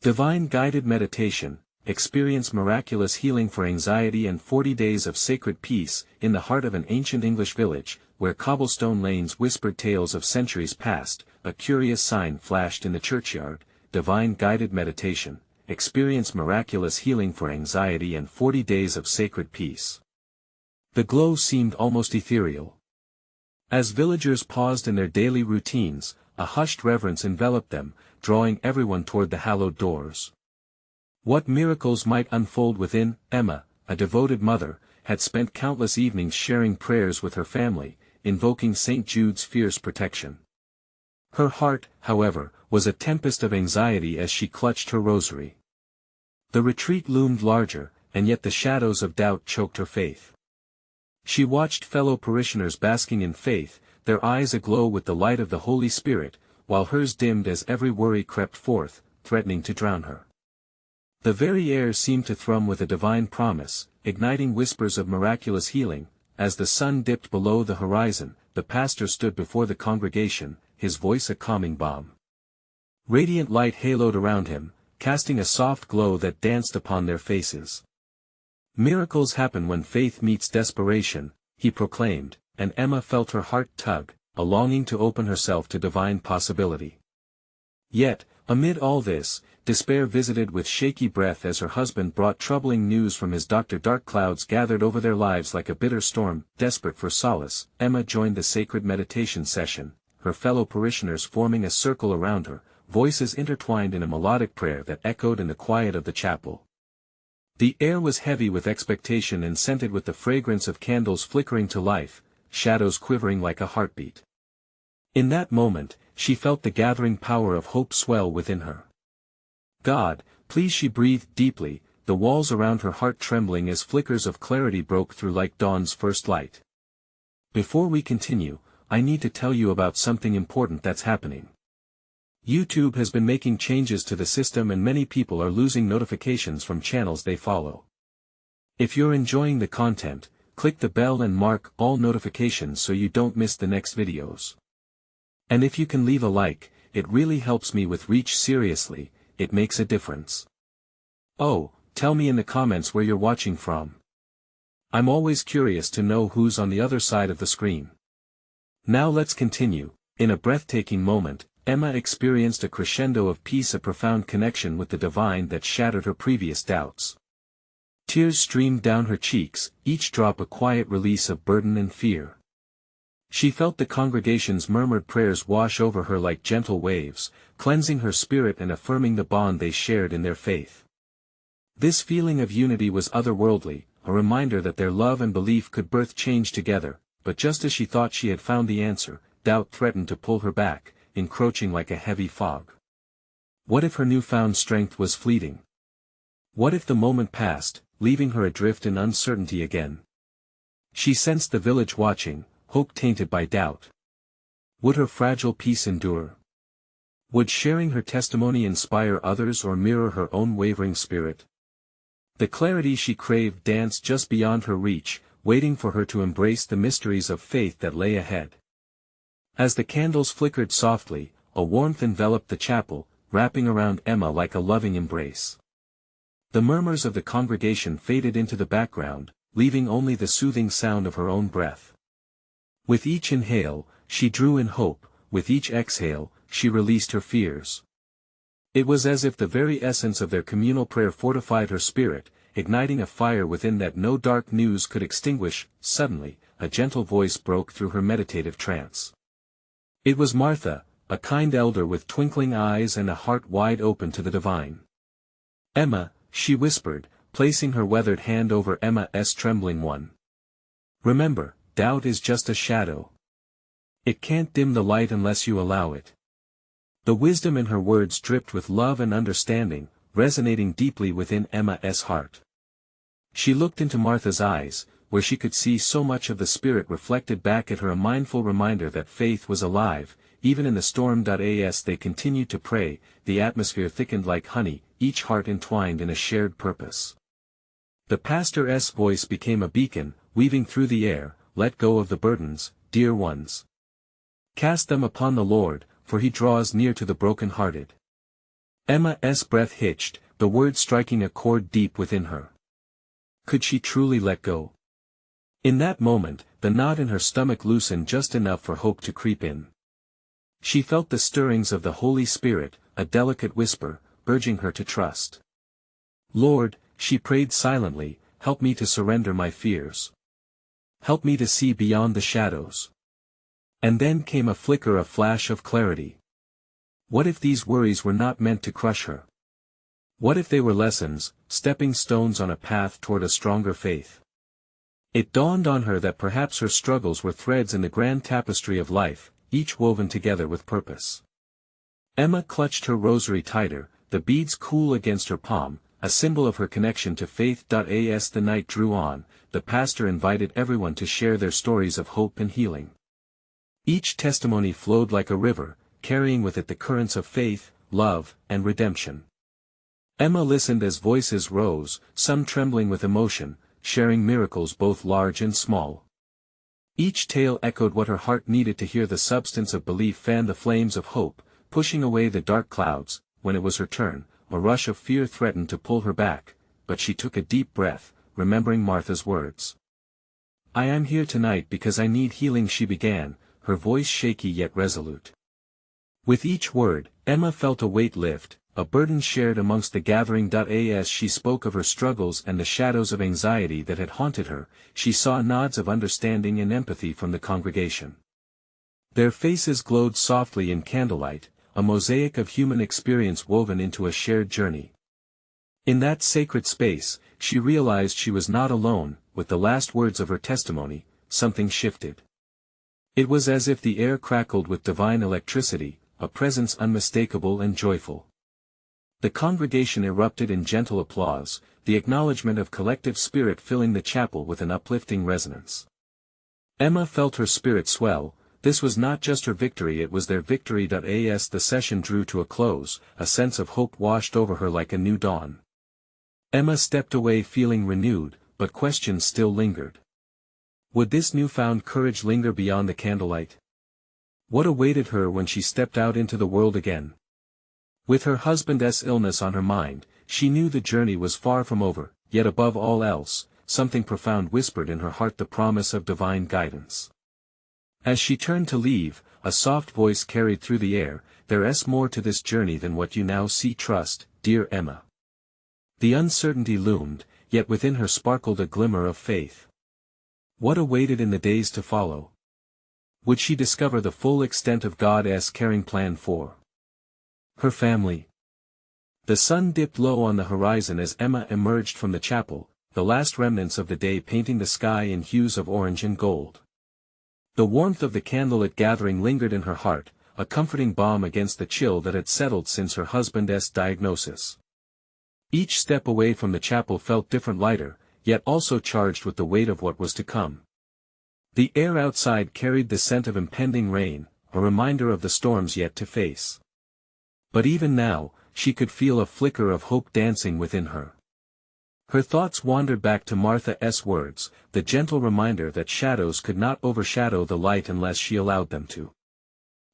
Divine Guided Meditation, experience miraculous healing for anxiety and 40 days of sacred peace. In the heart of an ancient English village, where cobblestone lanes whispered tales of centuries past, a curious sign flashed in the churchyard: Divine Guided Meditation, experience miraculous healing for anxiety and 40 days of sacred peace. The glow seemed almost ethereal. As villagers paused in their daily routines, a hushed reverence enveloped them, drawing everyone toward the hallowed doors. What miracles might unfold within? Emma, a devoted mother, had spent countless evenings sharing prayers with her family, invoking St. Jude's fierce protection. Her heart, however, was a tempest of anxiety as she clutched her rosary. The retreat loomed larger, and yet the shadows of doubt choked her faith. She watched fellow parishioners basking in faith, their eyes aglow with the light of the Holy Spirit, while hers dimmed as every worry crept forth, threatening to drown her. The very air seemed to thrum with a divine promise, igniting whispers of miraculous healing. As the sun dipped below the horizon, the pastor stood before the congregation, his voice a calming balm. Radiant light haloed around him, casting a soft glow that danced upon their faces. Miracles happen when faith meets desperation, he proclaimed, and Emma felt her heart tug, a longing to open herself to divine possibility. Yet, amid all this, despair visited with shaky breath as her husband brought troubling news from his doctor. Dark clouds gathered over their lives like a bitter storm. Desperate for solace, Emma joined the sacred meditation session, her fellow parishioners forming a circle around her, voices intertwined in a melodic prayer that echoed in the quiet of the chapel. The air was heavy with expectation and scented with the fragrance of candles flickering to life, shadows quivering like a heartbeat. In that moment, she felt the gathering power of hope swell within her. God, please, she breathed deeply, the walls around her heart trembling as flickers of clarity broke through like dawn's first light. Before we continue, I need to tell you about something important that's happening. YouTube has been making changes to the system and many people are losing notifications from channels they follow. If you're enjoying the content, click the bell and mark all notifications so you don't miss the next videos. And if you can leave a like, it really helps me with reach. Seriously, it makes a difference. Oh, tell me in the comments where you're watching from. I'm always curious to know who's on the other side of the screen. Now let's continue. In a breathtaking moment, Emma experienced a crescendo of peace, a profound connection with the divine that shattered her previous doubts. Tears streamed down her cheeks, each drop a quiet release of burden and fear. She felt the congregation's murmured prayers wash over her like gentle waves, cleansing her spirit and affirming the bond they shared in their faith. This feeling of unity was otherworldly, a reminder that their love and belief could birth change together. But just as she thought she had found the answer, doubt threatened to pull her back, encroaching like a heavy fog. What if her newfound strength was fleeting? What if the moment passed, leaving her adrift in uncertainty again? She sensed the village watching, hope tainted by doubt. Would her fragile peace endure? Would sharing her testimony inspire others or mirror her own wavering spirit? The clarity she craved danced just beyond her reach, waiting for her to embrace the mysteries of faith that lay ahead. As the candles flickered softly, a warmth enveloped the chapel, wrapping around Emma like a loving embrace. The murmurs of the congregation faded into the background, leaving only the soothing sound of her own breath. With each inhale, she drew in hope, with each exhale, she released her fears. It was as if the very essence of their communal prayer fortified her spirit, igniting a fire within that no dark news could extinguish. Suddenly, a gentle voice broke through her meditative trance. It was Martha, a kind elder with twinkling eyes and a heart wide open to the divine. Emma, she whispered, placing her weathered hand over Emma's trembling one. Remember, doubt is just a shadow. It can't dim the light unless you allow it. The wisdom in her words dripped with love and understanding, resonating deeply within Emma's heart. She looked into Martha's eyes, where she could see so much of the Spirit reflected back at her, a mindful reminder that faith was alive, even in the storm. As they continued to pray, the atmosphere thickened like honey, each heart entwined in a shared purpose. The pastor's voice became a beacon, weaving through the air: let go of the burdens, dear ones. Cast them upon the Lord, for he draws near to the broken-hearted. Emma's breath hitched, the words striking a chord deep within her. Could she truly let go? In that moment, the knot in her stomach loosened just enough for hope to creep in. She felt the stirrings of the Holy Spirit, a delicate whisper, urging her to trust. Lord, she prayed silently, help me to surrender my fears. Help me to see beyond the shadows. And then came a flash of clarity. What if these worries were not meant to crush her? What if they were lessons, stepping stones on a path toward a stronger faith? It dawned on her that perhaps her struggles were threads in the grand tapestry of life, each woven together with purpose. Emma clutched her rosary tighter, the beads cool against her palm, a symbol of her connection to faith. As the night drew on, the pastor invited everyone to share their stories of hope and healing. Each testimony flowed like a river, carrying with it the currents of faith, love, and redemption. Emma listened as voices rose, some trembling with emotion, sharing miracles both large and small. Each tale echoed what her heart needed to hear. The substance of belief fanned the flames of hope, pushing away the dark clouds. When it was her turn, a rush of fear threatened to pull her back, but she took a deep breath, remembering Martha's words. I am here tonight because I need healing, she began, her voice shaky yet resolute. With each word, Emma felt a weight lift, a burden shared amongst the gathering. As she spoke of her struggles and the shadows of anxiety that had haunted her, she saw nods of understanding and empathy from the congregation. Their faces glowed softly in candlelight, a mosaic of human experience woven into a shared journey. In that sacred space, she realized she was not alone. With the last words of her testimony, something shifted. It was as if the air crackled with divine electricity, a presence unmistakable and joyful. The congregation erupted in gentle applause, the acknowledgement of collective spirit filling the chapel with an uplifting resonance. Emma felt her spirit swell. This was not just her victory, it was their victory. As the session drew to a close, a sense of hope washed over her like a new dawn. Emma stepped away feeling renewed, but questions still lingered. Would this newfound courage linger beyond the candlelight? What awaited her when she stepped out into the world again? With her husband's illness on her mind, she knew the journey was far from over, yet above all else, something profound whispered in her heart, the promise of divine guidance. As she turned to leave, a soft voice carried through the air, "There's more to this journey than what you now see. Trust, dear Emma." The uncertainty loomed, yet within her sparkled a glimmer of faith. What awaited in the days to follow? Would she discover the full extent of God's caring plan for her family? The sun dipped low on the horizon as Emma emerged from the chapel, the last remnants of the day painting the sky in hues of orange and gold. The warmth of the candlelit gathering lingered in her heart, a comforting balm against the chill that had settled since her husband's diagnosis. Each step away from the chapel felt different, lighter, yet also charged with the weight of what was to come. The air outside carried the scent of impending rain, a reminder of the storms yet to face. But even now, she could feel a flicker of hope dancing within her. Her thoughts wandered back to Martha's words, the gentle reminder that shadows could not overshadow the light unless she allowed them to.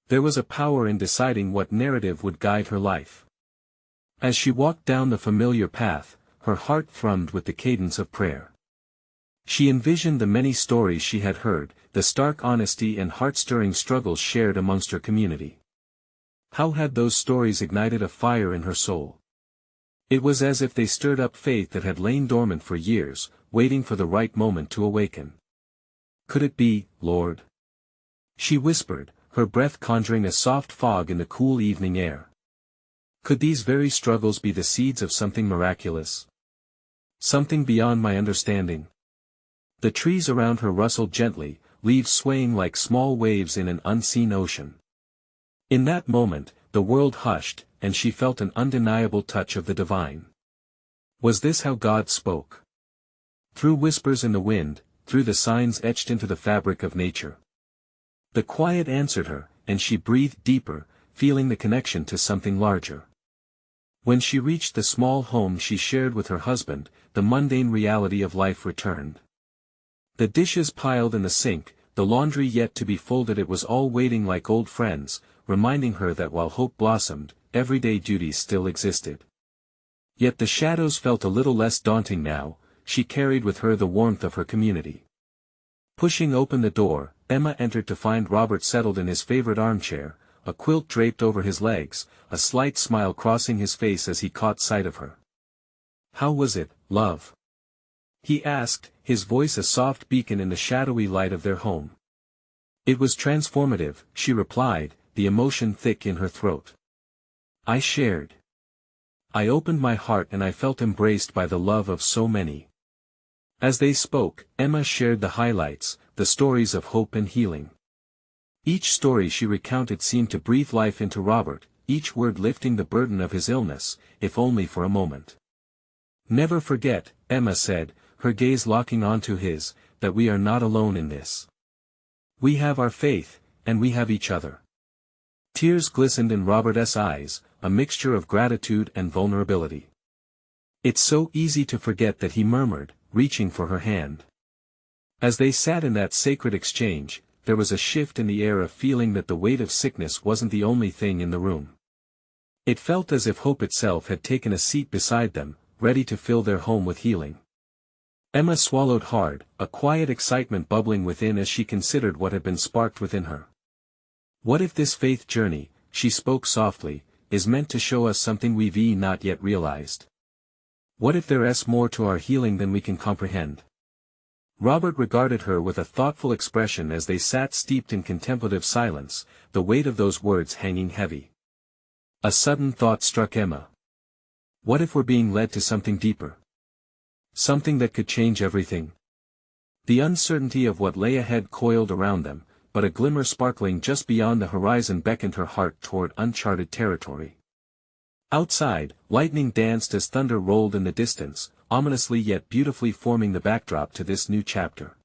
There was a power in deciding what narrative would guide her life. As she walked down the familiar path, her heart thrummed with the cadence of prayer. She envisioned the many stories she had heard, the stark honesty and heart-stirring struggles shared amongst her community. How had those stories ignited a fire in her soul? It was as if they stirred up faith that had lain dormant for years, waiting for the right moment to awaken. Could it be, Lord? She whispered, her breath conjuring a soft fog in the cool evening air. Could these very struggles be the seeds of something miraculous? Something beyond my understanding? The trees around her rustled gently, leaves swaying like small waves in an unseen ocean. In that moment, the world hushed, and she felt an undeniable touch of the divine. Was this how God spoke? Through whispers in the wind, through the signs etched into the fabric of nature. The quiet answered her, and she breathed deeper, feeling the connection to something larger. When she reached the small home she shared with her husband, the mundane reality of life returned. The dishes piled in the sink, the laundry yet to be folded, it was all waiting like old friends, reminding her that while hope blossomed, everyday duties still existed. Yet the shadows felt a little less daunting now. She carried with her the warmth of her community. Pushing open the door, Emma entered to find Robert settled in his favorite armchair, a quilt draped over his legs, a slight smile crossing his face as he caught sight of her. "How was it, love?" he asked, his voice a soft beacon in the shadowy light of their home. "It was transformative," she replied, the emotion thick in her throat. "I shared. I opened my heart and I felt embraced by the love of so many." As they spoke, Emma shared the highlights, the stories of hope and healing. Each story she recounted seemed to breathe life into Robert, each word lifting the burden of his illness, if only for a moment. "Never forget," Emma said, her gaze locking onto his, "that we are not alone in this. We have our faith, and we have each other." Tears glistened in Robert's eyes, a mixture of gratitude and vulnerability. "It's so easy to forget that," he murmured, reaching for her hand. As they sat in that sacred exchange, there was a shift in the air, of feeling that the weight of sickness wasn't the only thing in the room. It felt as if hope itself had taken a seat beside them, ready to fill their home with healing. Emma swallowed hard, a quiet excitement bubbling within as she considered what had been sparked within her. "What if this faith journey," she spoke softly, "is meant to show us something we've not yet realized? What if there is more to our healing than we can comprehend?" Robert regarded her with a thoughtful expression as they sat steeped in contemplative silence, the weight of those words hanging heavy. A sudden thought struck Emma. What if we're being led to something deeper? Something that could change everything? The uncertainty of what lay ahead coiled around them, but a glimmer sparkling just beyond the horizon beckoned her heart toward uncharted territory. Outside, lightning danced as thunder rolled in the distance, ominously yet beautifully forming the backdrop to this new chapter.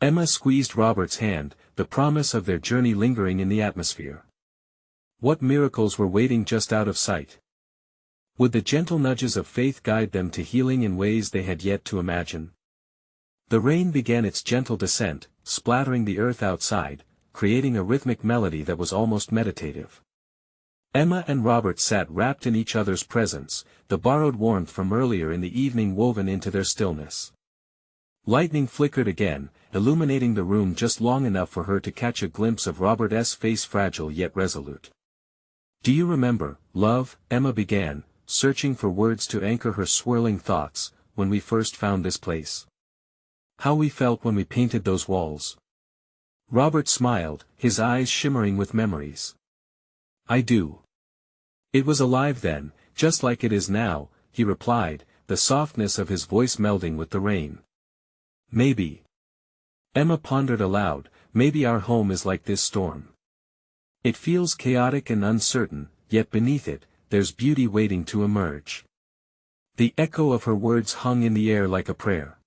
Emma squeezed Robert's hand, the promise of their journey lingering in the atmosphere. What miracles were waiting just out of sight? Would the gentle nudges of faith guide them to healing in ways they had yet to imagine? The rain began its gentle descent, splattering the earth outside, creating a rhythmic melody that was almost meditative. Emma and Robert sat wrapped in each other's presence, the borrowed warmth from earlier in the evening woven into their stillness. Lightning flickered again, illuminating the room just long enough for her to catch a glimpse of Robert's face, fragile yet resolute. "Do you remember, love," Emma began, searching for words to anchor her swirling thoughts, "when we first found this place? How we felt when we painted those walls?" Robert smiled, his eyes shimmering with memories. "I do. It was alive then, just like it is now," he replied, the softness of his voice melding with the rain. "Maybe." Emma pondered aloud, "Maybe our home is like this storm. It feels chaotic and uncertain, yet beneath it, there's beauty waiting to emerge." The echo of her words hung in the air like a prayer.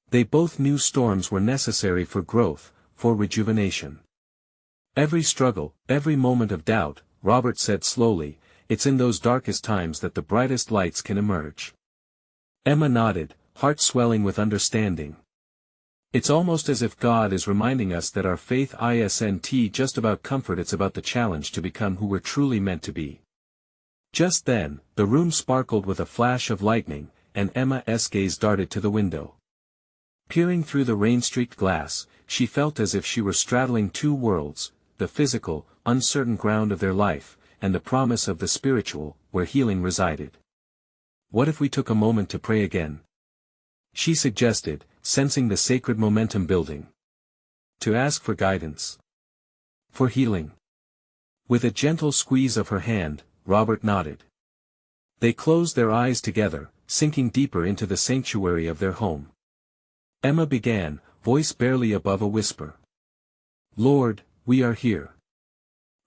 They both knew storms were necessary for growth, for rejuvenation. "Every struggle, every moment of doubt," Robert said slowly, "it's in those darkest times that the brightest lights can emerge." Emma nodded, heart swelling with understanding. "It's almost as if God is reminding us that our faith isn't just about comfort, it's about the challenge to become who we're truly meant to be." Just then, the room sparkled with a flash of lightning, and Emma's gaze darted to the window. Peering through the rain-streaked glass, she felt as if she were straddling two worlds, the physical, uncertain ground of their life, and the promise of the spiritual, where healing resided. "What if we took a moment to pray again?" she suggested, sensing the sacred momentum building. "To ask for guidance. For healing." With a gentle squeeze of her hand, Robert nodded. They closed their eyes together, sinking deeper into the sanctuary of their home. Emma began, voice barely above a whisper. "Lord, we are here.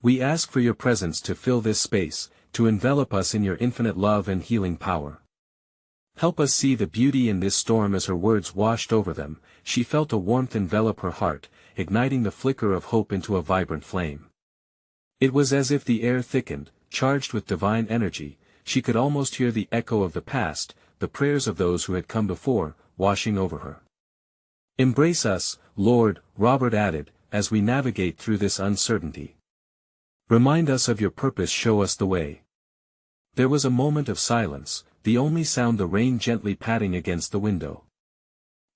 We ask for your presence to fill this space, to envelop us in your infinite love and healing power. Help us see the beauty in this storm." As her words washed over them, she felt a warmth envelop her heart, igniting the flicker of hope into a vibrant flame. It was as if the air thickened, charged with divine energy. She could almost hear the echo of the past, the prayers of those who had come before, washing over her. "Embrace us, Lord," Robert added, "as we navigate through this uncertainty. Remind us of your purpose, show us the way. There was a moment of silence, the only sound the rain gently patting against the window.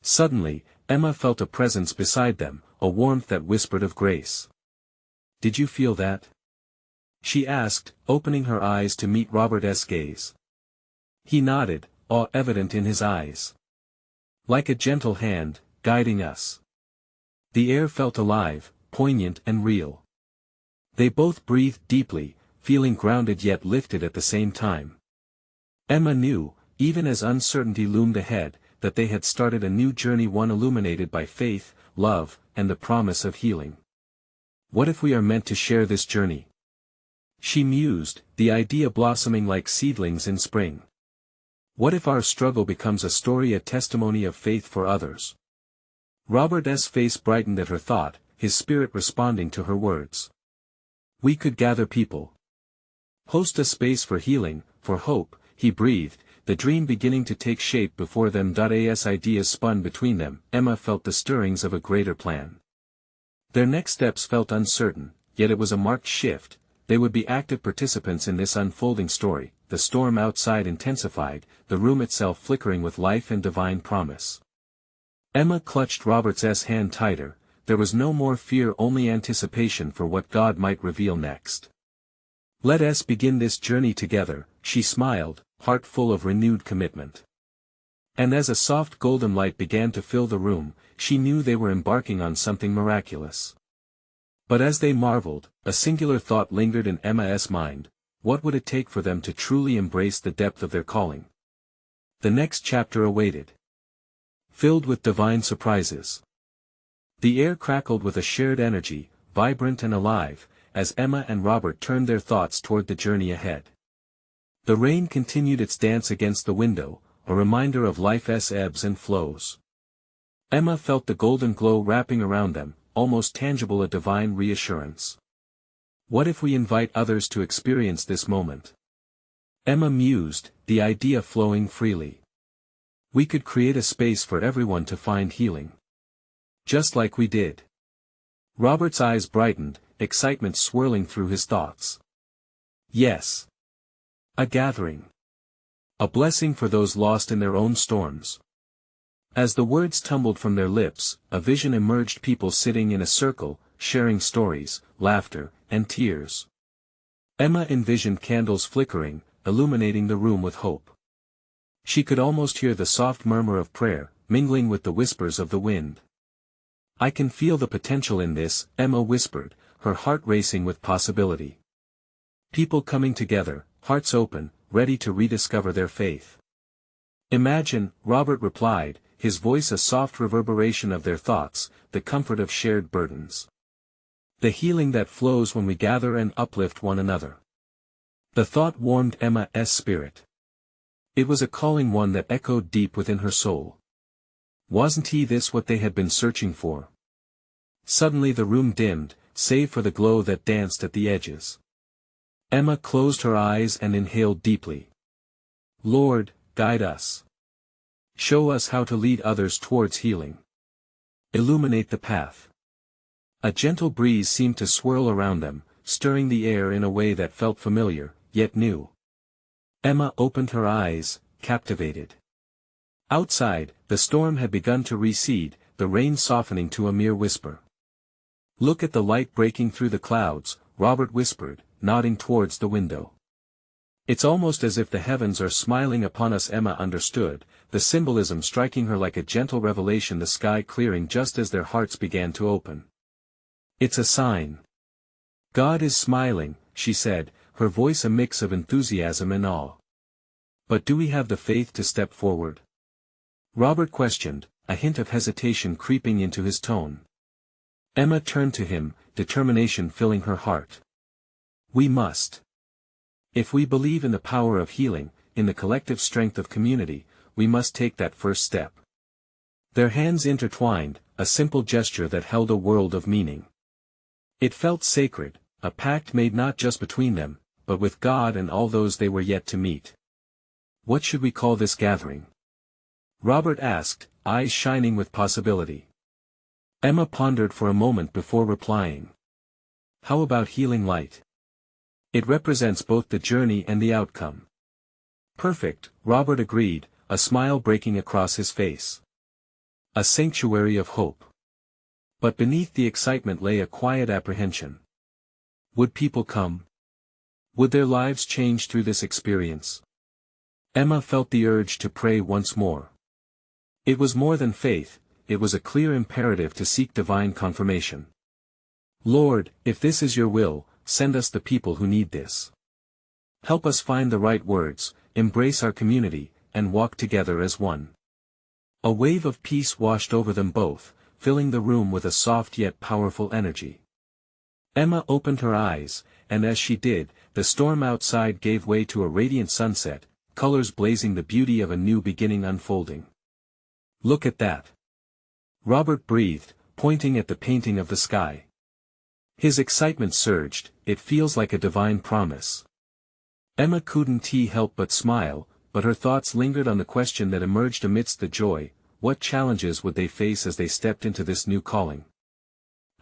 Suddenly, Emma felt a presence beside them, a warmth that whispered of grace. "Did you feel that?" she asked, opening her eyes to meet Robert's gaze. He nodded, awe evident in his eyes. "Like a gentle hand, guiding us." The air felt alive, poignant and real. They both breathed deeply, feeling grounded yet lifted at the same time. Emma knew, even as uncertainty loomed ahead, that they had started a new journey, one illuminated by faith, love, and the promise of healing. "What if we are meant to share this journey?" she mused, the idea blossoming like seedlings in spring. "What if our struggle becomes a story, a testimony of faith for others?" Robert's face brightened at her thought, his spirit responding to her words. "We could gather people. Host a space for healing, for hope," he breathed, the dream beginning to take shape before them. As ideas spun between them, Emma felt the stirrings of a greater plan. Their next steps felt uncertain, yet it was a marked shift. They would be active participants in this unfolding story. The storm outside intensified, the room itself flickering with life and divine promise. Emma clutched Robert's hand tighter. There was no more fear, only anticipation for what God might reveal next. "Let us begin this journey together," she smiled, heart full of renewed commitment. And as a soft golden light began to fill the room, she knew they were embarking on something miraculous. But as they marveled, a singular thought lingered in Emma's mind: what would it take for them to truly embrace the depth of their calling? The next chapter awaited, filled with divine surprises. The air crackled with a shared energy, vibrant and alive, as Emma and Robert turned their thoughts toward the journey ahead. The rain continued its dance against the window, a reminder of life's ebbs and flows. Emma felt the golden glow wrapping around them, almost tangible, a divine reassurance. What if we invite others to experience this moment? Emma mused, the idea flowing freely. We could create a space for everyone to find healing. Just like we did. Robert's eyes brightened, excitement swirling through his thoughts. Yes. A gathering. A blessing for those lost in their own storms. As the words tumbled from their lips, a vision emerged: people sitting in a circle, sharing stories, laughter, and tears. Emma envisioned candles flickering, illuminating the room with hope. She could almost hear the soft murmur of prayer, mingling with the whispers of the wind. "I can feel the potential in this," Emma whispered, her heart racing with possibility. People coming together, hearts open, ready to rediscover their faith. "Imagine," Robert replied, his voice a soft reverberation of their thoughts, "the comfort of shared burdens. The healing that flows when we gather and uplift one another." The thought warmed Emma's spirit. It was a calling, one that echoed deep within her soul. Wasn't this what they had been searching for? Suddenly the room dimmed, save for the glow that danced at the edges. Emma closed her eyes and inhaled deeply. "Lord, guide us. Show us how to lead others towards healing. Illuminate the path." A gentle breeze seemed to swirl around them, stirring the air in a way that felt familiar, yet new. Emma opened her eyes, captivated. Outside, the storm had begun to recede, the rain softening to a mere whisper. "Look at the light breaking through the clouds," Robert whispered, nodding towards the window. "It's almost as if the heavens are smiling upon us." Emma understood, the symbolism striking her like a gentle revelation, the sky clearing just as their hearts began to open. "It's a sign. God is smiling," she said, her voice a mix of enthusiasm and awe. "But do we have the faith to step forward?" Robert questioned, a hint of hesitation creeping into his tone. Emma turned to him, determination filling her heart. "We must. If we believe in the power of healing, in the collective strength of community, we must take that first step." Their hands intertwined, a simple gesture that held a world of meaning. It felt sacred, a pact made not just between them, but with God and all those they were yet to meet. "What should we call this gathering?" Robert asked, eyes shining with possibility. Emma pondered for a moment before replying. "How about healing light?" It represents both the journey and the outcome. Perfect, Robert agreed, a smile breaking across his face. A sanctuary of hope. But beneath the excitement lay a quiet apprehension. Would people come? Would their lives change through this experience? Emma felt the urge to pray once more. It was more than faith, it was a clear imperative to seek divine confirmation. Lord, if this is your will, send us the people who need this. Help us find the right words, embrace our community, and walk together as one. A wave of peace washed over them both, filling the room with a soft yet powerful energy. Emma opened her eyes, and as she did, the storm outside gave way to a radiant sunset, colors blazing, the beauty of a new beginning unfolding. Look at that! Robert breathed, pointing at the painting of the sky. His excitement surged, it feels like a divine promise. Emma couldn't help but smile, but her thoughts lingered on the question that emerged amidst the joy: what challenges would they face as they stepped into this new calling?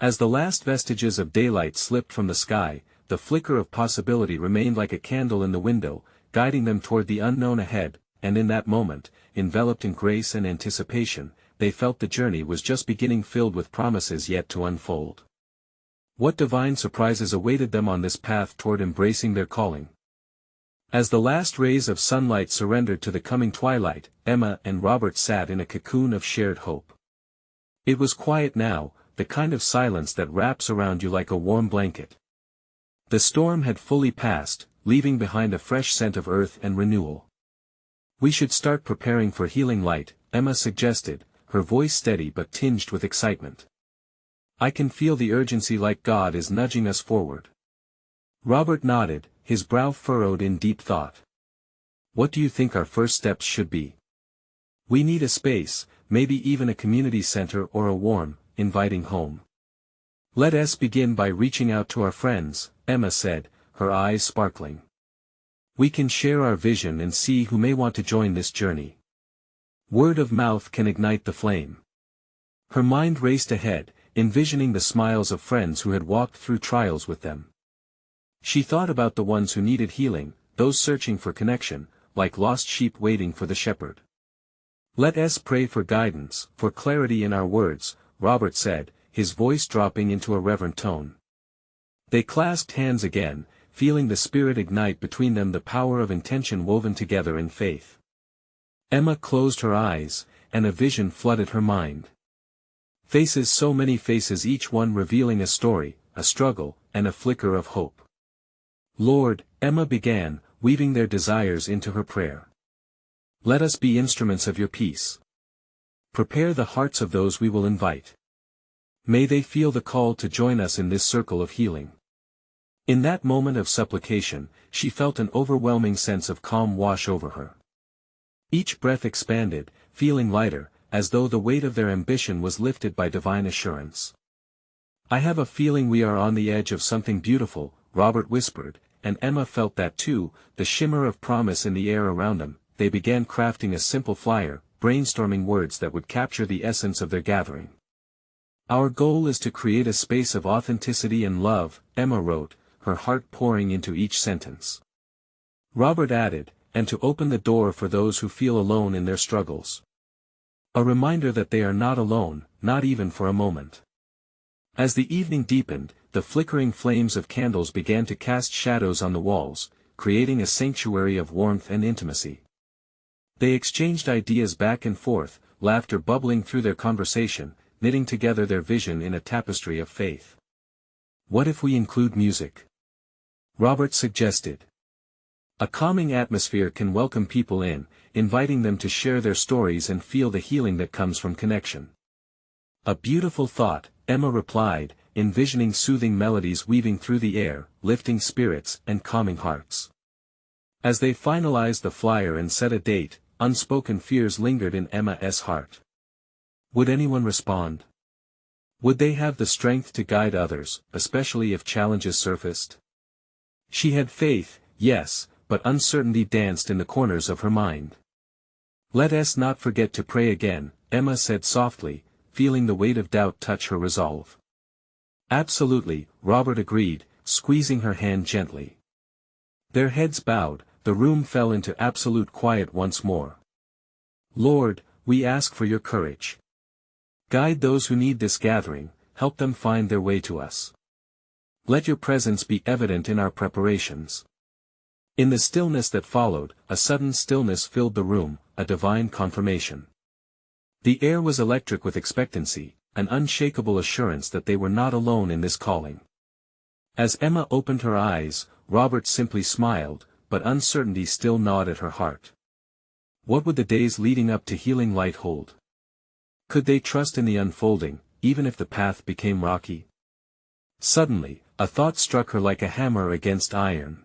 As the last vestiges of daylight slipped from the sky, the flicker of possibility remained like a candle in the window, guiding them toward the unknown ahead, and in that moment, enveloped in grace and anticipation, they felt the journey was just beginning, filled with promises yet to unfold. What divine surprises awaited them on this path toward embracing their calling? As the last rays of sunlight surrendered to the coming twilight, Emma and Robert sat in a cocoon of shared hope. It was quiet now, the kind of silence that wraps around you like a warm blanket. The storm had fully passed, leaving behind a fresh scent of earth and renewal. We should start preparing for healing light, Emma suggested, her voice steady but tinged with excitement. I can feel the urgency, like God is nudging us forward. Robert nodded, his brow furrowed in deep thought. What do you think our first steps should be? We need a space, maybe even a community center or a warm, inviting home. Let us begin by reaching out to our friends, Emma said, her eyes sparkling. We can share our vision and see who may want to join this journey. Word of mouth can ignite the flame. Her mind raced ahead, envisioning the smiles of friends who had walked through trials with them. She thought about the ones who needed healing, those searching for connection, like lost sheep waiting for the shepherd. Let us pray for guidance, for clarity in our words, Robert said, his voice dropping into a reverent tone. They clasped hands again, feeling the Spirit ignite between them, the power of intention woven together in faith. Emma closed her eyes, and a vision flooded her mind. Faces, so many faces, each one revealing a story, a struggle, and a flicker of hope. Lord, Emma began, weaving their desires into her prayer. Let us be instruments of your peace. Prepare the hearts of those we will invite. May they feel the call to join us in this circle of healing. In that moment of supplication, she felt an overwhelming sense of calm wash over her. Each breath expanded, feeling lighter, as though the weight of their ambition was lifted by divine assurance. I have a feeling we are on the edge of something beautiful, Robert whispered, and Emma felt that too, the shimmer of promise in the air around them. They began crafting a simple flyer, brainstorming words that would capture the essence of their gathering. Our goal is to create a space of authenticity and love, Emma wrote, her heart pouring into each sentence. Robert added, and to open the door for those who feel alone in their struggles. A reminder that they are not alone, not even for a moment. As the evening deepened, the flickering flames of candles began to cast shadows on the walls, creating a sanctuary of warmth and intimacy. They exchanged ideas back and forth, laughter bubbling through their conversation, knitting together their vision in a tapestry of faith. What if we include music? Robert suggested. A calming atmosphere can welcome people in, inviting them to share their stories and feel the healing that comes from connection. A beautiful thought, Emma replied, envisioning soothing melodies weaving through the air, lifting spirits and calming hearts. As they finalized the flyer and set a date, unspoken fears lingered in Emma's heart. Would anyone respond? Would they have the strength to guide others, especially if challenges surfaced? She had faith, yes, but uncertainty danced in the corners of her mind. Let us not forget to pray again, Emma said softly, feeling the weight of doubt touch her resolve. Absolutely, Robert agreed, squeezing her hand gently. Their heads bowed, the room fell into absolute quiet once more. Lord, we ask for your courage. Guide those who need this gathering, help them find their way to us. Let your presence be evident in our preparations. In the stillness that followed, a sudden stillness filled the room, a divine confirmation. The air was electric with expectancy, an unshakable assurance that they were not alone in this calling. As Emma opened her eyes, Robert simply smiled, but uncertainty still gnawed at her heart. What would the days leading up to Healing Light hold? Could they trust in the unfolding, even if the path became rocky? Suddenly, a thought struck her like a hammer against iron.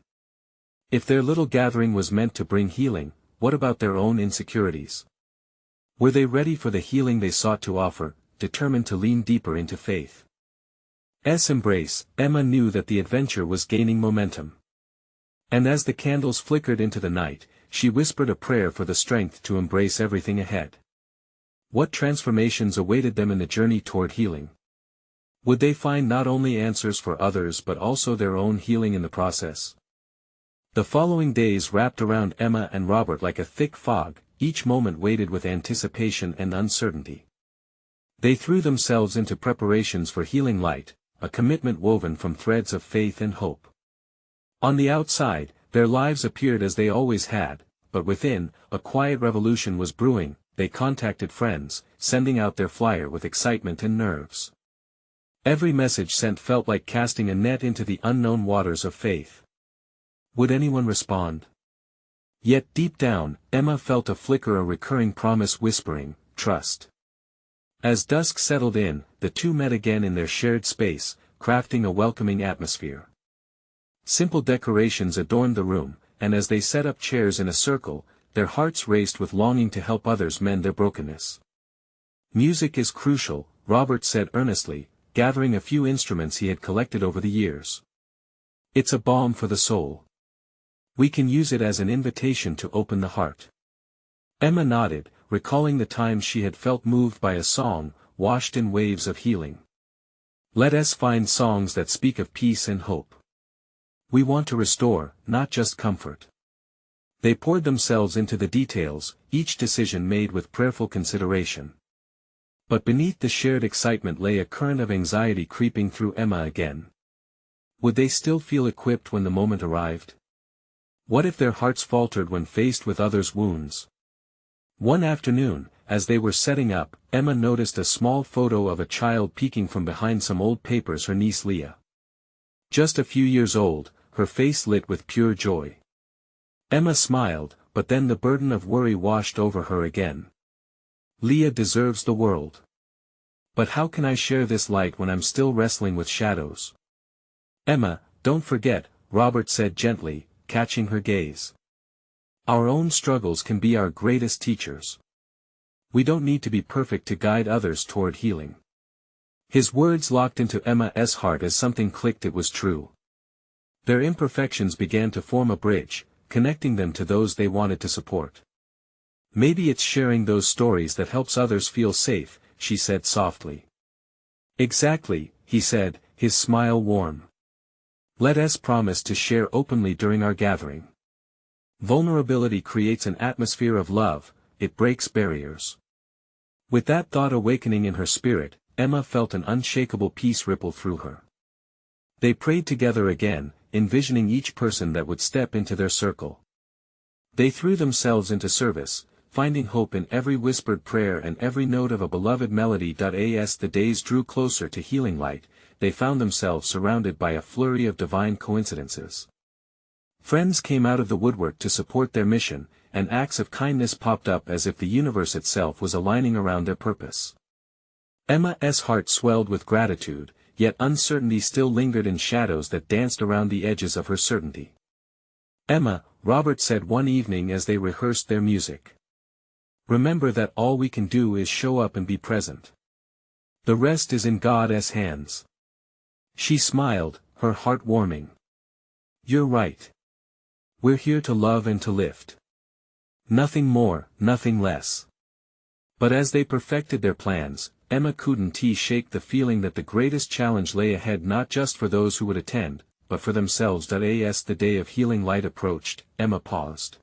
If their little gathering was meant to bring healing, what about their own insecurities? Were they ready for the healing they sought to offer, determined to lean deeper into faith? Embrace, Emma knew that the adventure was gaining momentum. And as the candles flickered into the night, she whispered a prayer for the strength to embrace everything ahead. What transformations awaited them in the journey toward healing? Would they find not only answers for others but also their own healing in the process? The following days wrapped around Emma and Robert like a thick fog, each moment weighted with anticipation and uncertainty. They threw themselves into preparations for Healing Light, a commitment woven from threads of faith and hope. On the outside, their lives appeared as they always had, but within, a quiet revolution was brewing. They contacted friends, sending out their flyer with excitement and nerves. Every message sent felt like casting a net into the unknown waters of faith. Would anyone respond? Yet deep down, Emma felt a flicker, a recurring promise whispering, trust. As dusk settled in, the two met again in their shared space, crafting a welcoming atmosphere. Simple decorations adorned the room, and as they set up chairs in a circle, their hearts raced with longing to help others mend their brokenness. Music is crucial, Robert said earnestly, gathering a few instruments he had collected over the years. It's a balm for the soul. We can use it as an invitation to open the heart. Emma nodded, recalling the times she had felt moved by a song, washed in waves of healing. Let us find songs that speak of peace and hope. We want to restore, not just comfort. They poured themselves into the details, each decision made with prayerful consideration. But beneath the shared excitement lay a current of anxiety creeping through Emma again. Would they still feel equipped when the moment arrived? What if their hearts faltered when faced with others' wounds? One afternoon, as they were setting up, Emma noticed a small photo of a child peeking from behind some old papers, her niece Leah. Just a few years old, her face lit with pure joy. Emma smiled, but then the burden of worry washed over her again. Leah deserves the world. But how can I share this light when I'm still wrestling with shadows? Emma, don't forget, Robert said gently, catching her gaze. Our own struggles can be our greatest teachers. We don't need to be perfect to guide others toward healing. His words locked into Emma's heart as something clicked. It was true. Their imperfections began to form a bridge, connecting them to those they wanted to support. Maybe it's sharing those stories that helps others feel safe, she said softly. Exactly, he said, his smile warm. Let us promise to share openly during our gathering. Vulnerability creates an atmosphere of love, it breaks barriers. With that thought awakening in her spirit, Emma felt an unshakable peace ripple through her. They prayed together again, envisioning each person that would step into their circle. They threw themselves into service, finding hope in every whispered prayer and every note of a beloved melody. As the days drew closer to Healing Light, they found themselves surrounded by a flurry of divine coincidences. Friends came out of the woodwork to support their mission, and acts of kindness popped up as if the universe itself was aligning around their purpose. Emma's heart swelled with gratitude, yet uncertainty still lingered in shadows that danced around the edges of her certainty. Emma, Robert said one evening as they rehearsed their music. Remember that all we can do is show up and be present. The rest is in God's hands. She smiled, her heart warming. You're right. We're here to love and to lift. Nothing more, nothing less. But as they perfected their plans, Emma couldn't shake the feeling that the greatest challenge lay ahead, not just for those who would attend, but for themselves. As the day of healing light approached, Emma paused.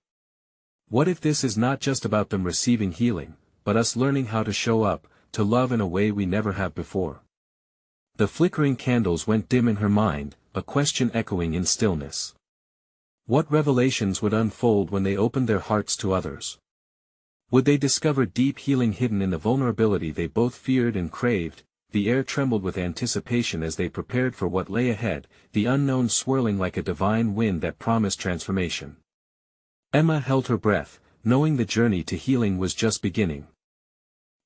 What if this is not just about them receiving healing, but us learning how to show up, to love in a way we never have before? The flickering candles went dim in her mind, a question echoing in stillness. What revelations would unfold when they opened their hearts to others? Would they discover deep healing hidden in the vulnerability they both feared and craved? The air trembled with anticipation as they prepared for what lay ahead, the unknown swirling like a divine wind that promised transformation. Emma held her breath, knowing the journey to healing was just beginning.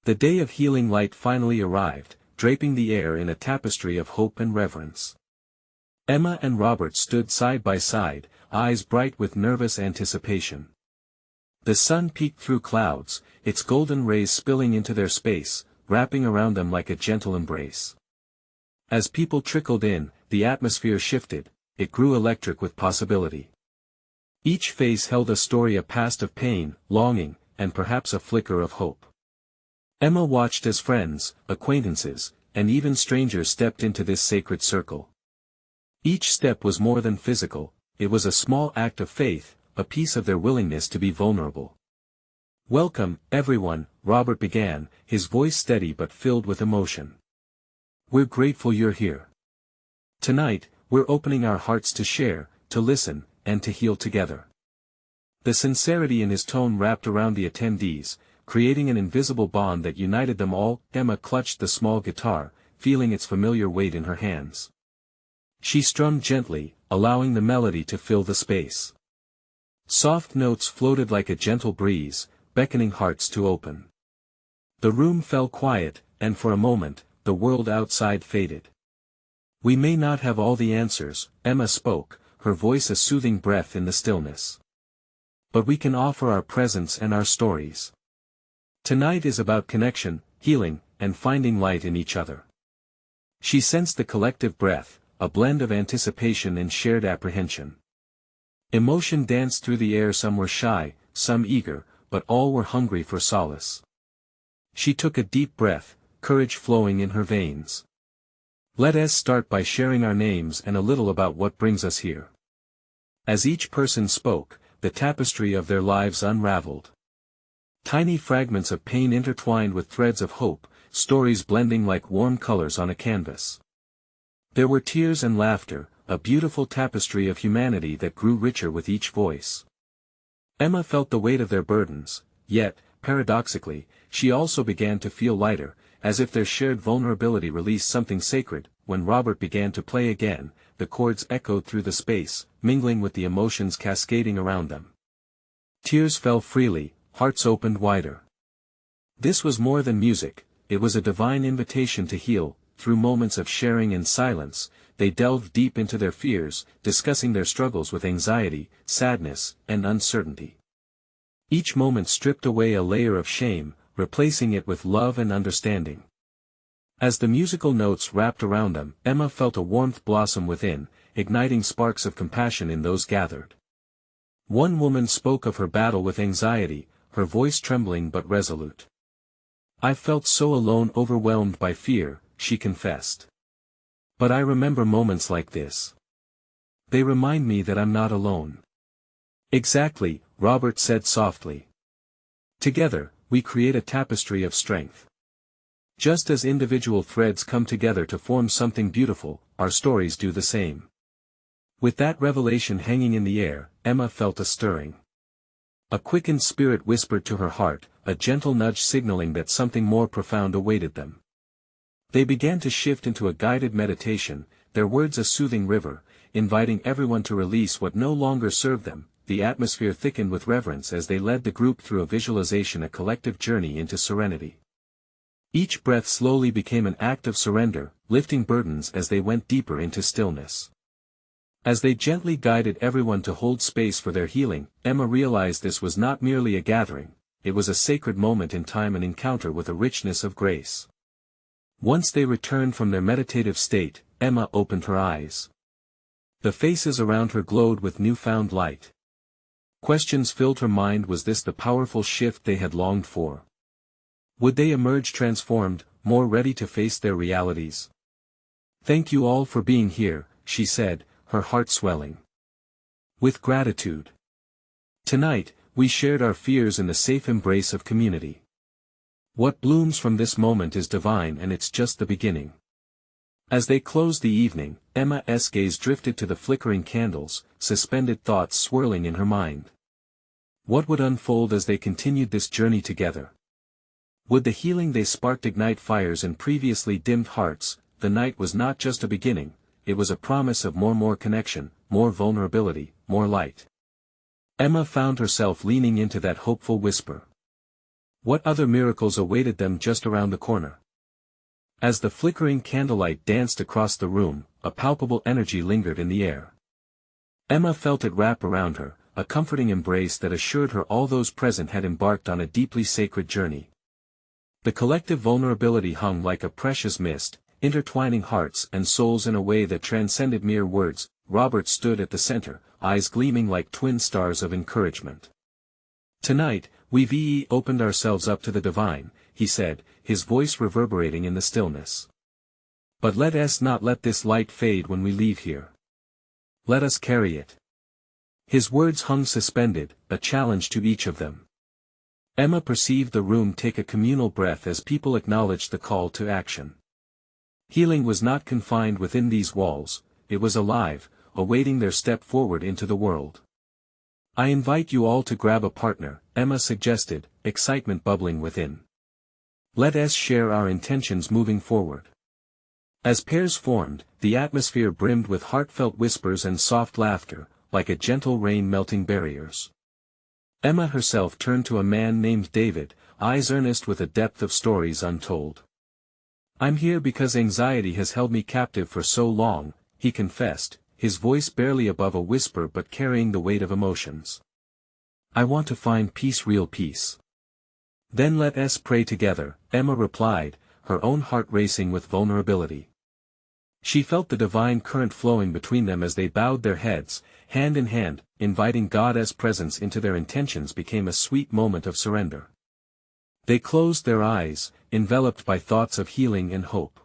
The day of healing light finally arrived, draping the air in a tapestry of hope and reverence. Emma and Robert stood side by side, eyes bright with nervous anticipation. The sun peeked through clouds, its golden rays spilling into their space, wrapping around them like a gentle embrace. As people trickled in, the atmosphere shifted, it grew electric with possibility. Each face held a story, a past of pain, longing, and perhaps a flicker of hope. Emma watched as friends, acquaintances, and even strangers stepped into this sacred circle. Each step was more than physical, it was a small act of faith, a piece of their willingness to be vulnerable. "Welcome, everyone," Robert began, his voice steady but filled with emotion. "We're grateful you're here. Tonight, we're opening our hearts to share, to listen, and to heal together." The sincerity in his tone wrapped around the attendees, creating an invisible bond that united them all. Emma clutched the small guitar, feeling its familiar weight in her hands. She strummed gently, allowing the melody to fill the space. Soft notes floated like a gentle breeze, beckoning hearts to open. The room fell quiet, and for a moment, the world outside faded. "We may not have all the answers," Emma spoke, her voice a soothing breath in the stillness. "But we can offer our presence and our stories. Tonight is about connection, healing, and finding light in each other." She sensed the collective breath, a blend of anticipation and shared apprehension. Emotion danced through the air, some were shy, some eager, but all were hungry for solace. She took a deep breath, courage flowing in her veins. "Let us start by sharing our names and a little about what brings us here." As each person spoke, the tapestry of their lives unraveled. Tiny fragments of pain intertwined with threads of hope, stories blending like warm colors on a canvas. There were tears and laughter, a beautiful tapestry of humanity that grew richer with each voice. Emma felt the weight of their burdens, yet, paradoxically, she also began to feel lighter, as if their shared vulnerability released something sacred. When Robert began to play again, the chords echoed through the space, mingling with the emotions cascading around them. Tears fell freely, hearts opened wider. This was more than music, it was a divine invitation to heal. Through moments of sharing and silence, they delved deep into their fears, discussing their struggles with anxiety, sadness, and uncertainty. Each moment stripped away a layer of shame, replacing it with love and understanding. As the musical notes wrapped around them, Emma felt a warmth blossom within, igniting sparks of compassion in those gathered. One woman spoke of her battle with anxiety, her voice trembling but resolute. "I felt so alone, overwhelmed by fear," she confessed. "But I remember moments like this. They remind me that I'm not alone." "Exactly," Robert said softly. "Together, we create a tapestry of strength. Just as individual threads come together to form something beautiful, our stories do the same." With that revelation hanging in the air, Emma felt a stirring. A quickened spirit whispered to her heart, a gentle nudge signaling that something more profound awaited them. They began to shift into a guided meditation, their words a soothing river, inviting everyone to release what no longer served them. The atmosphere thickened with reverence as they led the group through a visualization, a collective journey into serenity. Each breath slowly became an act of surrender, lifting burdens as they went deeper into stillness. As they gently guided everyone to hold space for their healing, Emma realized this was not merely a gathering, it was a sacred moment in time, an encounter with a richness of grace. Once they returned from their meditative state, Emma opened her eyes. The faces around her glowed with newfound light. Questions filled her mind. Was this the powerful shift they had longed for? Would they emerge transformed, more ready to face their realities? "Thank you all for being here," she said, her heart swelling with gratitude. Tonight, we shared our fears in the safe embrace of community. What blooms from this moment is divine, and it's just the beginning. As they closed the evening, Emma's gaze drifted to the flickering candles, suspended thoughts swirling in her mind. What would unfold as they continued this journey together? Would the healing they sparked ignite fires in previously dimmed hearts? The night was not just a beginning, it was a promise of more connection, more vulnerability, more light. Emma found herself leaning into that hopeful whisper. What other miracles awaited them just around the corner? As the flickering candlelight danced across the room, a palpable energy lingered in the air. Emma felt it wrap around her, a comforting embrace that assured her all those present had embarked on a deeply sacred journey. The collective vulnerability hung like a precious mist, intertwining hearts and souls in a way that transcended mere words. Robert stood at the center, eyes gleaming like twin stars of encouragement. Tonight, we've opened ourselves up to the divine, he said, his voice reverberating in the stillness. But let us not let this light fade when we leave here. Let us carry it. His words hung suspended, a challenge to each of them. Emma perceived the room take a communal breath as people acknowledged the call to action. Healing was not confined within these walls, it was alive, awaiting their step forward into the world. I invite you all to grab a partner, Emma suggested, excitement bubbling within. Let us share our intentions moving forward. As pairs formed, the atmosphere brimmed with heartfelt whispers and soft laughter, like a gentle rain melting barriers. Emma herself turned to a man named David, eyes earnest with a depth of stories untold. I'm here because anxiety has held me captive for so long, he confessed, his voice barely above a whisper but carrying the weight of emotions. I want to find peace, real peace. Then let us pray together, Emma replied, her own heart racing with vulnerability. She felt the divine current flowing between them as they bowed their heads, hand in hand, inviting God's presence into their intentions became a sweet moment of surrender. They closed their eyes, enveloped by thoughts of healing and hope.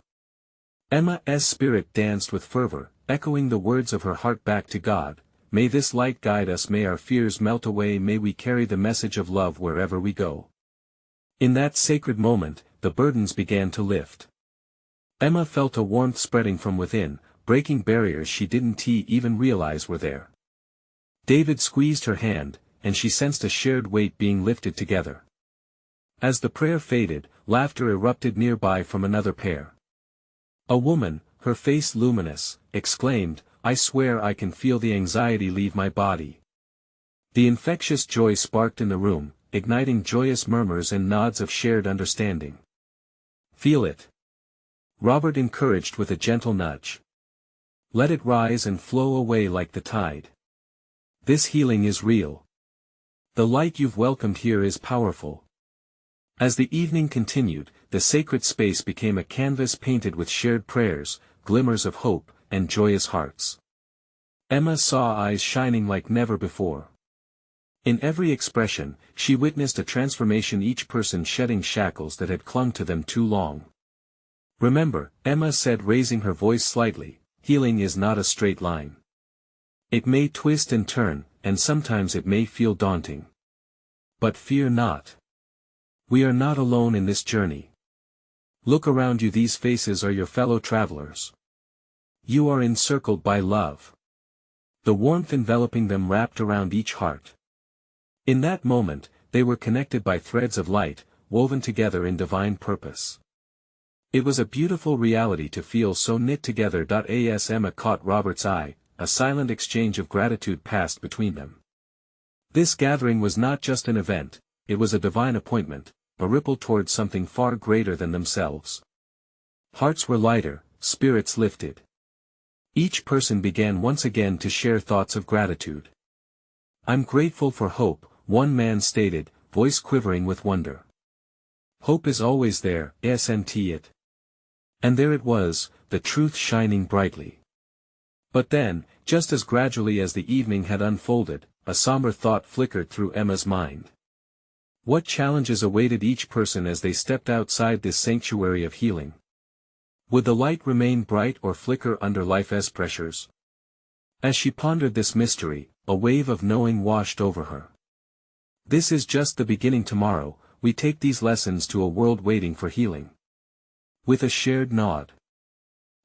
Emma's spirit danced with fervor, echoing the words of her heart back to God. May this light guide us, may our fears melt away, may we carry the message of love wherever we go. In that sacred moment, the burdens began to lift. Emma felt a warmth spreading from within, breaking barriers she didn't even realize were there. David squeezed her hand, and she sensed a shared weight being lifted together. As the prayer faded, laughter erupted nearby from another pair. A woman, her face luminous, exclaimed, I swear I can feel the anxiety leave my body. The infectious joy sparked in the room, igniting joyous murmurs and nods of shared understanding. Feel it. Robert encouraged with a gentle nudge. Let it rise and flow away like the tide. This healing is real. The light you've welcomed here is powerful. As the evening continued, the sacred space became a canvas painted with shared prayers, glimmers of hope, and joyous hearts. Emma saw eyes shining like never before. In every expression, she witnessed a transformation, each person shedding shackles that had clung to them too long. Remember, Emma said, raising her voice slightly, healing is not a straight line. It may twist and turn, and sometimes it may feel daunting. But fear not. We are not alone in this journey. Look around you, these faces are your fellow travelers. You are encircled by love. The warmth enveloping them wrapped around each heart. In that moment, they were connected by threads of light, woven together in divine purpose. It was a beautiful reality to feel so knit together. As Emma caught Robert's eye, a silent exchange of gratitude passed between them. This gathering was not just an event, it was a divine appointment, a ripple towards something far greater than themselves. Hearts were lighter, spirits lifted. Each person began once again to share thoughts of gratitude. I'm grateful for hope, one man stated, voice quivering with wonder. Hope is always there, isn't it? And there it was, the truth shining brightly. But then, just as gradually as the evening had unfolded, a somber thought flickered through Emma's mind. What challenges awaited each person as they stepped outside this sanctuary of healing? Would the light remain bright or flicker under life's pressures? As she pondered this mystery, a wave of knowing washed over her. This is just the beginning. Tomorrow, we take these lessons to a world waiting for healing. With a shared nod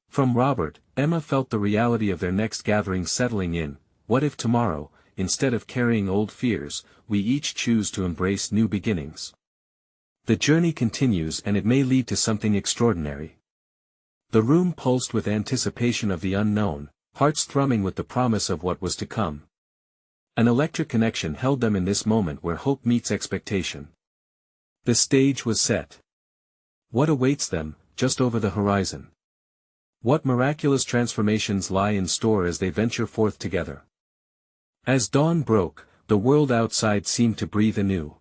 from Robert, Emma felt the reality of their next gathering settling in. What if tomorrow, instead of carrying old fears, we each choose to embrace new beginnings? The journey continues, and it may lead to something extraordinary. The room pulsed with anticipation of the unknown, hearts thrumming with the promise of what was to come. An electric connection held them in this moment where hope meets expectation. The stage was set. What awaits them, just over the horizon? What miraculous transformations lie in store as they venture forth together? As dawn broke, the world outside seemed to breathe anew.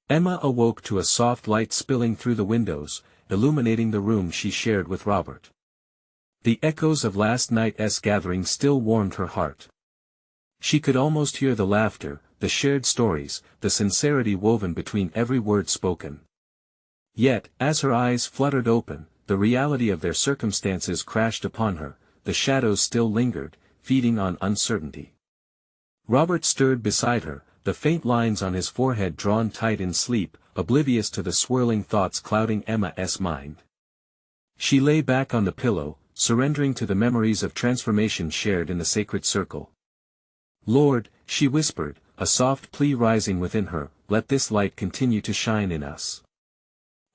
Emma awoke to a soft light spilling through the windows, illuminating the room she shared with Robert. The echoes of last night's gathering still warmed her heart. She could almost hear the laughter, the shared stories, the sincerity woven between every word spoken. Yet, as her eyes fluttered open, the reality of their circumstances crashed upon her. The shadows still lingered, feeding on uncertainty. Robert stirred beside her, the faint lines on his forehead drawn tight in sleep, oblivious to the swirling thoughts clouding Emma's mind. She lay back on the pillow, surrendering to the memories of transformation shared in the sacred circle. Lord, she whispered, a soft plea rising within her, let this light continue to shine in us.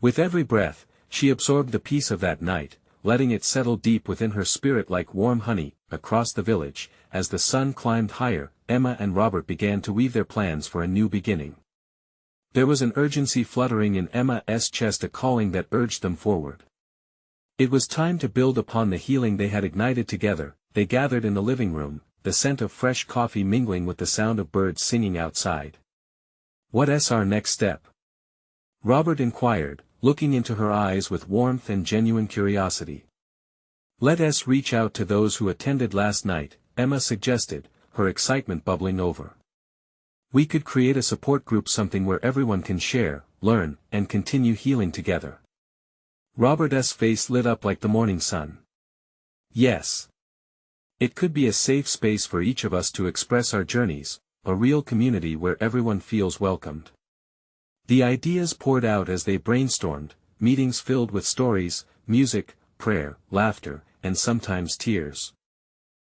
With every breath, she absorbed the peace of that night, letting it settle deep within her spirit like warm honey. Across the village, as the sun climbed higher, Emma and Robert began to weave their plans for a new beginning. There was an urgency fluttering in Emma's chest, a calling that urged them forward. It was time to build upon the healing they had ignited together. They gathered in the living room, the scent of fresh coffee mingling with the sound of birds singing outside. "What's our next step?" Robert inquired, looking into her eyes with warmth and genuine curiosity. "Let us reach out to those who attended last night," Emma suggested, her excitement bubbling over. "We could create a support group, something where everyone can share, learn, and continue healing together." Robert's face lit up like the morning sun. "Yes. It could be a safe space for each of us to express our journeys, a real community where everyone feels welcomed." The ideas poured out as they brainstormed, meetings filled with stories, music, prayer, laughter, and sometimes tears.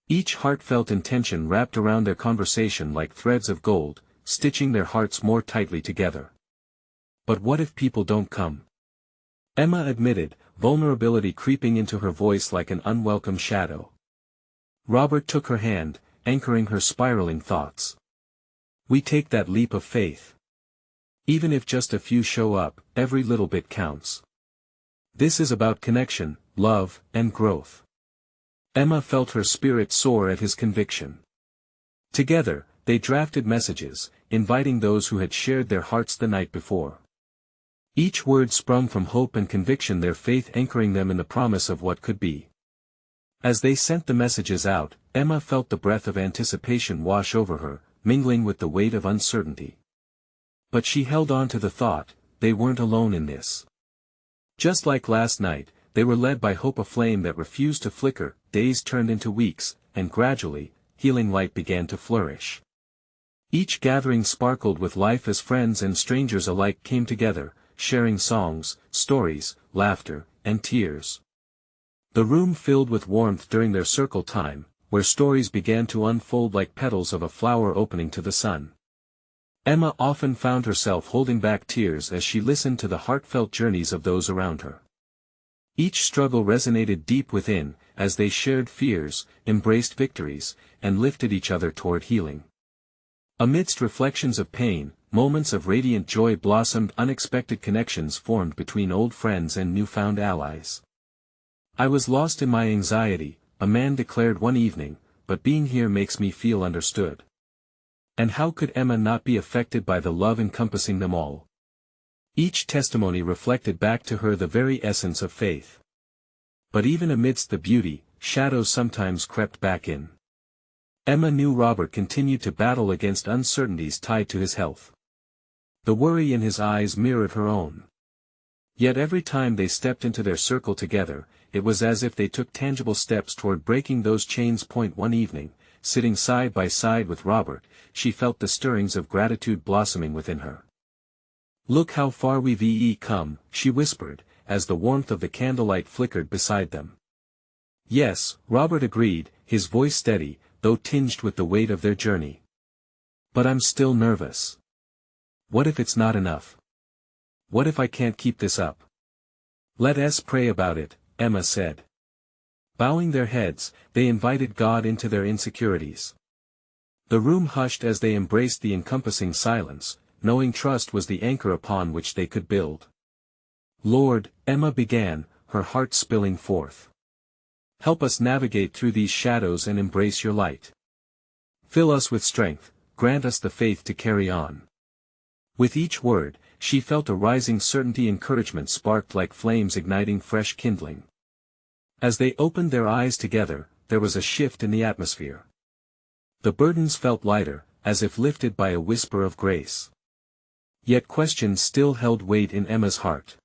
Each heartfelt intention wrapped around their conversation like threads of gold, stitching their hearts more tightly together. "But what if people don't come?" Emma admitted, vulnerability creeping into her voice like an unwelcome shadow. Robert took her hand, anchoring her spiraling thoughts. "We take that leap of faith. Even if just a few show up, every little bit counts. This is about connection, love, and growth." Emma felt her spirit soar at his conviction. Together, they drafted messages, inviting those who had shared their hearts the night before. Each word sprung from hope and conviction, their faith anchoring them in the promise of what could be. As they sent the messages out, Emma felt the breath of anticipation wash over her, mingling with the weight of uncertainty. But she held on to the thought, they weren't alone in this. Just like last night, they were led by hope, a flame that refused to flicker. Days turned into weeks, and gradually, healing light began to flourish. Each gathering sparkled with life as friends and strangers alike came together, sharing songs, stories, laughter, and tears. The room filled with warmth during their circle time, where stories began to unfold like petals of a flower opening to the sun. Emma often found herself holding back tears as she listened to the heartfelt journeys of those around her. Each struggle resonated deep within, as they shared fears, embraced victories, and lifted each other toward healing. Amidst reflections of pain, moments of radiant joy blossomed. Unexpected connections formed between old friends and newfound allies. "I was lost in my anxiety," a man declared one evening, "but being here makes me feel understood." And how could Emma not be affected by the love encompassing them all? Each testimony reflected back to her the very essence of faith. But even amidst the beauty, shadows sometimes crept back in. Emma knew Robert continued to battle against uncertainties tied to his health. The worry in his eyes mirrored her own. Yet every time they stepped into their circle together, it was as if they took tangible steps toward breaking those chains. One evening, sitting side by side with Robert, she felt the stirrings of gratitude blossoming within her. "Look how far we've come," she whispered, as the warmth of the candlelight flickered beside them. "Yes," Robert agreed, his voice steady, though tinged with the weight of their journey. "But I'm still nervous. What if it's not enough? What if I can't keep this up?" "Let us pray about it," Emma said. Bowing their heads, they invited God into their insecurities. The room hushed as they embraced the encompassing silence, knowing trust was the anchor upon which they could build. "Lord," Emma began, her heart spilling forth. "Help us navigate through these shadows and embrace your light. Fill us with strength, grant us the faith to carry on." With each word, she felt a rising certainty. Encouragement sparked like flames igniting fresh kindling. As they opened their eyes together, there was a shift in the atmosphere. The burdens felt lighter, as if lifted by a whisper of grace. Yet questions still held weight in Emma's heart.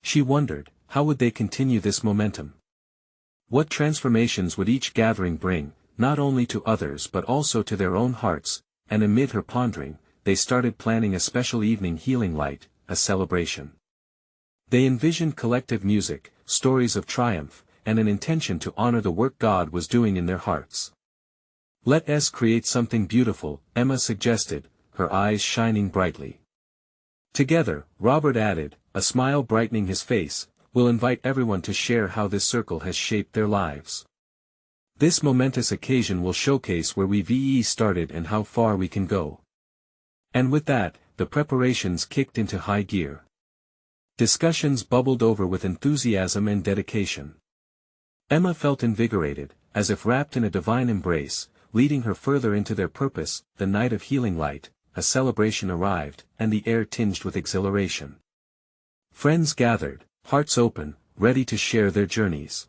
She wondered, how would they continue this momentum? What transformations would each gathering bring, not only to others but also to their own hearts? And amid her pondering, they started planning a special evening healing light, a celebration. They envisioned collective music, stories of triumph, and an intention to honor the work God was doing in their hearts. "Let us create something beautiful," Emma suggested, her eyes shining brightly. Together, Robert added, a smile brightening his face, "we'll invite everyone to share how this circle has shaped their lives. This momentous occasion will showcase where we've started and how far we can go." And with that, the preparations kicked into high gear. Discussions bubbled over with enthusiasm and dedication. Emma felt invigorated, as if wrapped in a divine embrace, leading her further into their purpose. The night of healing light, a celebration arrived, and the air tinged with exhilaration. Friends gathered, hearts open, ready to share their journeys.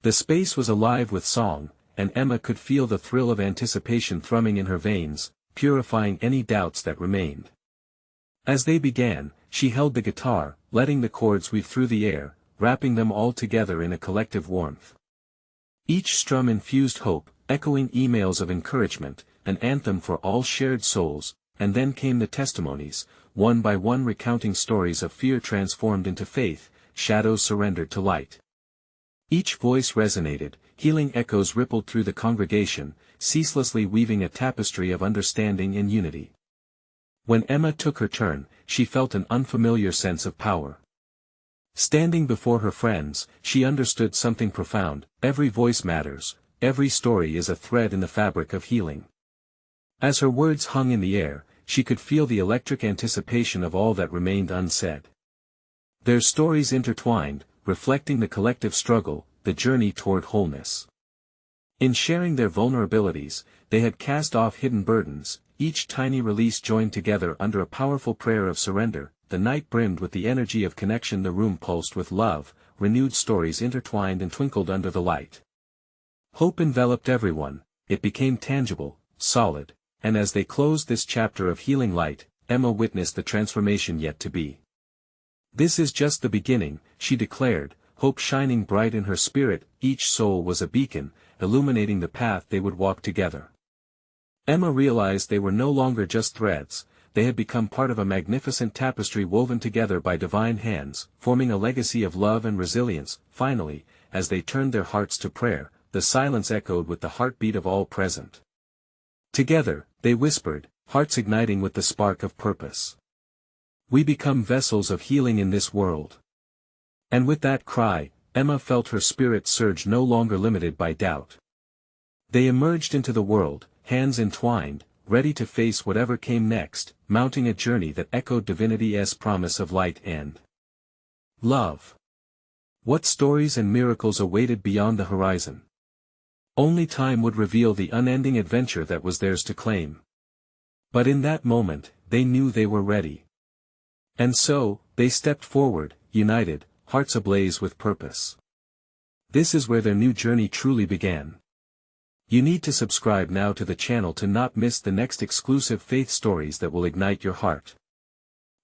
The space was alive with song, and Emma could feel the thrill of anticipation thrumming in her veins, purifying any doubts that remained. As they began, she held the guitar, letting the chords weave through the air, wrapping them all together in a collective warmth. Each strum infused hope, echoing emails of encouragement, an anthem for all shared souls. And then came the testimonies, one by one recounting stories of fear transformed into faith, shadows surrendered to light. Each voice resonated, healing echoes rippled through the congregation, ceaselessly weaving a tapestry of understanding and unity. When Emma took her turn, she felt an unfamiliar sense of power. Standing before her friends, she understood something profound: every voice matters, every story is a thread in the fabric of healing. As her words hung in the air, she could feel the electric anticipation of all that remained unsaid. Their stories intertwined, reflecting the collective struggle, the journey toward wholeness. In sharing their vulnerabilities, they had cast off hidden burdens, each tiny release joined together under a powerful prayer of surrender. The night brimmed with the energy of connection, the room pulsed with love, renewed stories intertwined and twinkled under the light. Hope enveloped everyone, it became tangible, solid, and as they closed this chapter of healing light, Emma witnessed the transformation yet to be. "This is just the beginning," she declared, hope shining bright in her spirit. Each soul was a beacon, illuminating the path they would walk together. Emma realized they were no longer just threads, they had become part of a magnificent tapestry woven together by divine hands, forming a legacy of love and resilience. Finally, as they turned their hearts to prayer, the silence echoed with the heartbeat of all present. Together, they whispered, hearts igniting with the spark of purpose. "We become vessels of healing in this world." And with that cry, Emma felt her spirit surge, no longer limited by doubt. They emerged into the world, hands entwined, ready to face whatever came next, mounting a journey that echoed divinity's promise of light and love. What stories and miracles awaited beyond the horizon? Only time would reveal the unending adventure that was theirs to claim. But in that moment, they knew they were ready. And so, they stepped forward, united, hearts ablaze with purpose. This is where their new journey truly began. You need to subscribe now to the channel to not miss the next exclusive faith stories that will ignite your heart.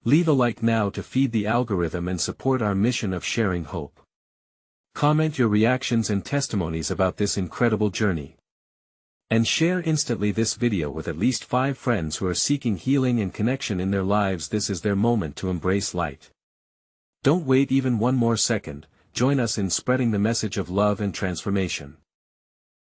Leave a like now to feed the algorithm and support our mission of sharing hope. Comment your reactions and testimonies about this incredible journey. And share instantly this video with at least 5 friends who are seeking healing and connection in their lives. This is their moment to embrace light. Don't wait even one more second, join us in spreading the message of love and transformation.